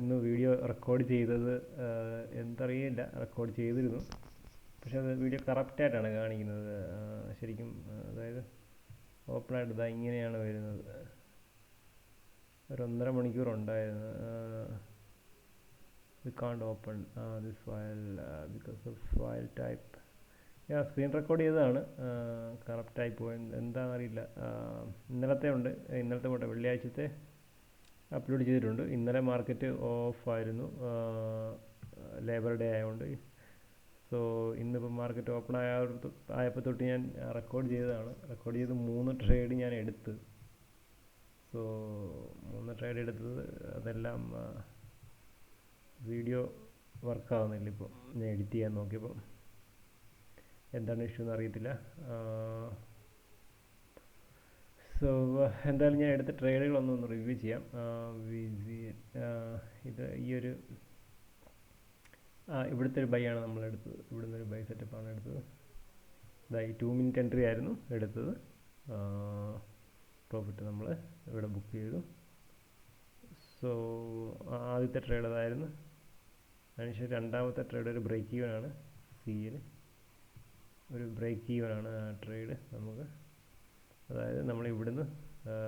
ഇന്ന് video record ചെയ്തത് എന്തറിയില്ല, record ചെയ്തിരുന്നു. പക്ഷെ അത് വീഡിയോ കറക്റ്റായിട്ടാണ് കാണിക്കുന്നത്. ശരിക്കും അതായത് ഓപ്പണായിട്ട് ഇതാ ഇങ്ങനെയാണ് വരുന്നത്. ഒരു 1.5 മണിക്കൂർ ഉണ്ടായിരുന്നു. We can't open this file because of file type. Screen record ചെയ്തതാണ്, കറക്റ്റായി പോയത് എന്താണെന്നറിയില്ല. ഇന്നലത്തെ പോട്ടെ, വെള്ളിയാഴ്ചത്തെ അപ്ലോഡ് ചെയ്തിട്ടുണ്ട്. ഇന്നലെ മാർക്കറ്റ് ഓഫായിരുന്നു, ലേബർ ഡേ ആയതുകൊണ്ട്. സോ ഇന്നിപ്പോൾ മാർക്കറ്റ് ഓപ്പൺ ആയപ്പോൾ തൊട്ട് ഞാൻ റെക്കോർഡ് ചെയ്തതാണ്. റെക്കോർഡ് ചെയ്ത് 3 ട്രേഡ് ഞാൻ എടുത്ത്. സോ 3 ട്രേഡ് എടുത്തത് അതെല്ലാം വീഡിയോ വർക്കാവുന്നില്ല. ഇപ്പോൾ ഞാൻ എഡിറ്റ് ചെയ്യാൻ നോക്കിയപ്പോൾ എന്താണ് ഇഷ്യൂ എന്ന് അറിയത്തില്ല. സോ എന്തായാലും ഞാൻ എടുത്ത ട്രേഡുകളൊന്ന് റിവ്യൂ ചെയ്യാം. ഇത് ഇവിടുത്തെ ഒരു ബൈ ആണ് നമ്മൾ എടുത്തത്. ഇവിടുന്ന് ഒരു ബൈ സെറ്റപ്പാണ് എടുത്തത്. ഇതായി 2 മിനിറ്റ് എൻട്രി ആയിരുന്നു എടുത്തത്. പ്രോഫിറ്റ് നമ്മൾ ഇവിടെ ബുക്ക് ചെയ്തു. സോ ആദ്യത്തെ ട്രേഡ് അതായിരുന്നു. അതിനുശേഷം രണ്ടാമത്തെ ട്രേഡ് ഒരു ബ്രേക്ക് ഈവൻ ആണ്. സിയിൽ ഒരു ബ്രേക്ക് ഈവൻ ആണ് ആ ട്രേഡ് നമുക്ക്. അതായത് നമ്മൾ ഇവിടുന്ന്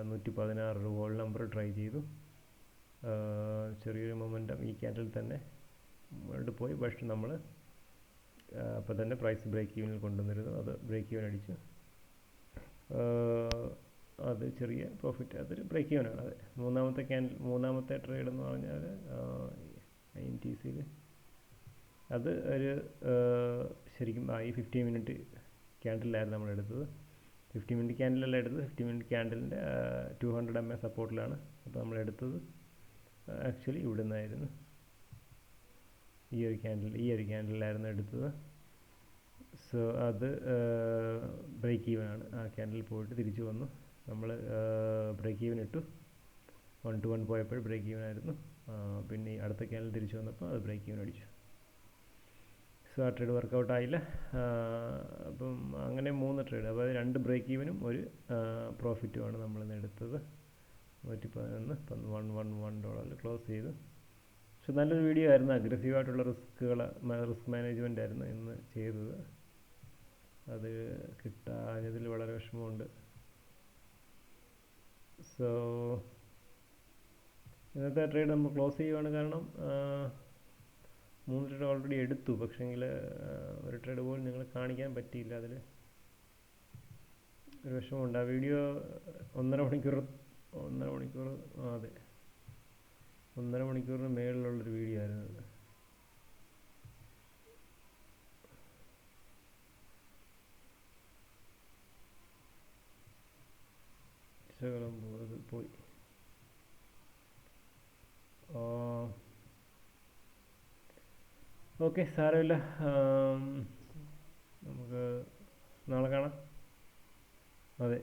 116 ഹോൾ നമ്പർ ട്രൈ ചെയ്തു. ചെറിയൊരു മൊമെൻറ്റം ഈ ക്യാൻഡിൽ തന്നെ മുന്നോട്ട് പോയി. പക്ഷെ നമ്മൾ അപ്പോൾ തന്നെ പ്രൈസ് ബ്രേക്ക് ഈവനിൽ കൊണ്ടുവന്നിരുന്നു. അത് ബ്രേക്ക് ഈവൻ അടിച്ചു. അത് ചെറിയ പ്രോഫിറ്റ്, അതൊരു ബ്രേക്ക് ഈവനാണ്. അത് മൂന്നാമത്തെ ട്രേഡ് എന്ന് പറഞ്ഞാൽ INTCയിൽ അത് ഒരു ശരിക്കും ഈ 15 മിനിറ്റ് ക്യാൻഡിലായിരുന്നു നമ്മൾ എടുത്തത്. 15 മിനിറ്റ് ക്യാൻഡിലല്ല എടുത്തത്, 15 മിനിറ്റ് ക്യാൻഡിലിൻ്റെ 200 MA സപ്പോർട്ടിലാണ്. അപ്പോൾ നമ്മൾ എടുത്തത് ആക്ച്വലി ഇവിടെ നിന്നായിരുന്നു. ഈ ഒരു ക്യാൻഡിലായിരുന്നു എടുത്തത്. സോ അത് ബ്രേക്ക് ഈവൻ ആണ്. ആ ക്യാൻഡിൽ പോയിട്ട് തിരിച്ചു വന്നു. നമ്മൾ ബ്രേക്ക് ഈവൻ ഇട്ടു. 1 to 1 പോയപ്പോൾ ബ്രേക്ക് ഈവൻ ആയിരുന്നു. പിന്നെ ഈ അടുത്ത ക്യാൻഡിൽ തിരിച്ചു വന്നപ്പോൾ അത് ബ്രേക്ക് ഈവൻ അടിച്ചു. സോ ആ ട്രേഡ് വർക്കൗട്ട് ആയില്ല. അപ്പം അങ്ങനെ 3 ട്രേഡ്, അതായത് 2 ബ്രേക്ക് ഈവനും ഒരു പ്രോഫിറ്റുമാണ് നമ്മളിന്ന് എടുത്തത്. 111 ക്ലോസ് ചെയ്തു. പക്ഷെ നല്ലൊരു വീഡിയോ ആയിരുന്നു. അഗ്രസീവായിട്ടുള്ള റിസ്ക് മാനേജ്മെൻ്റ് ആയിരുന്നു ഇന്ന് ചെയ്തത്. അത് കിട്ടാഞ്ഞതിൽ വളരെ വിഷമമുണ്ട്. സോ ഇന്നത്തെ ട്രേഡ് നമ്മൾ ക്ലോസ് ചെയ്യുവാണ്. കാരണം 3 ട്രേഡ് ഓൾറെഡി എടുത്തു. പക്ഷേങ്കിൽ ഒരു ട്രേഡ് പോലും നിങ്ങൾ കാണിക്കാൻ പറ്റിയില്ല. അതിൽ ഒരു വിഷമമുണ്ട്. ആ വീഡിയോ 1.5 മണിക്കൂർ അതെ 1.5 മണിക്കൂറിന് മേളിലുള്ളൊരു വീഡിയോ ആയിരുന്നു അത്. പോയി. ഓക്കെ, സാരമില്ല. നമുക്ക് നാളെ കാണാം. അതെ,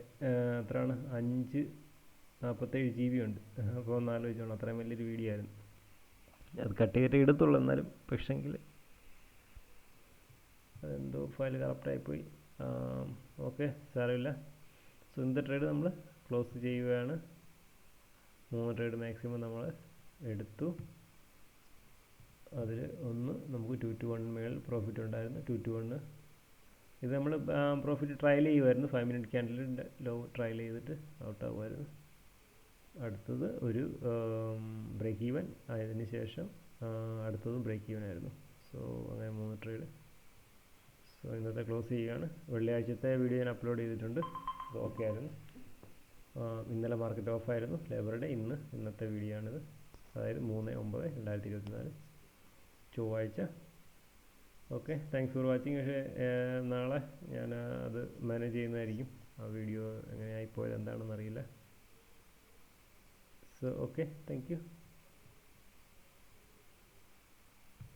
എത്രയാണ് 5:47 GB ഉണ്ട്. അപ്പോൾ ഒന്ന് ആലോചിച്ചോണം, അത്രയും വലിയൊരു വീഡിയോ ആയിരുന്നു. അത് കട്ട് ചെയ്തിട്ട് എടുത്തുള്ളൂ. എന്നാലും പക്ഷെങ്കിൽ അതെന്തോ ഫയൽ കറക്റ്റായിപ്പോയി. ഓക്കെ, സാരമില്ല. സോ ഇന്നത്തെ ട്രേഡ് നമ്മൾ ക്ലോസ് ചെയ്യുകയാണ്. 3 ട്രേഡ് മാക്സിമം നമ്മൾ എടുത്തു. അതിൽ ഒന്ന് നമുക്ക് 2 to 1 മേൽ പ്രോഫിറ്റ് ഉണ്ടായിരുന്നു. 2 to 1 ഇത് നമ്മൾ പ്രോഫിറ്റ് ട്രയൽ ചെയ്യുമായിരുന്നു. 5 മിനിറ്റ് ക്യാൻഡിലിൻ്റെ ലോ ട്രയൽ ചെയ്തിട്ട് ഔട്ടാകുമായിരുന്നു. അടുത്തത് ഒരു ബ്രേക്ക് ഈവൻ, അതിന് ശേഷം അടുത്തതും ബ്രേക്ക് ഈവൻ ആയിരുന്നു. സോ അങ്ങനെ 3 ട്രേഡ്. സോ ഇന്നത്തെ ക്ലോസ് ചെയ്യുകയാണ്. വെള്ളിയാഴ്ചത്തെ വീഡിയോ ഞാൻ അപ്ലോഡ് ചെയ്തിട്ടുണ്ട്. ഓക്കെ ആയിരുന്നു. ഇന്നലെ മാർക്കറ്റ് ഓഫായിരുന്നു, ലേബർ ഡേ. ഇന്നത്തെ വീഡിയോ ആണിത്. അതായത് 3/9/2024 ചൊവ്വാഴ്ച. Okay, thanks for watching. പക്ഷേ നാളെ ഞാൻ അത് മാനേജ് ചെയ്യുന്നതായിരിക്കും. ആ വീഡിയോ എങ്ങനെയായിപ്പോയത് എന്താണെന്നറിയില്ല. So okay, thank you.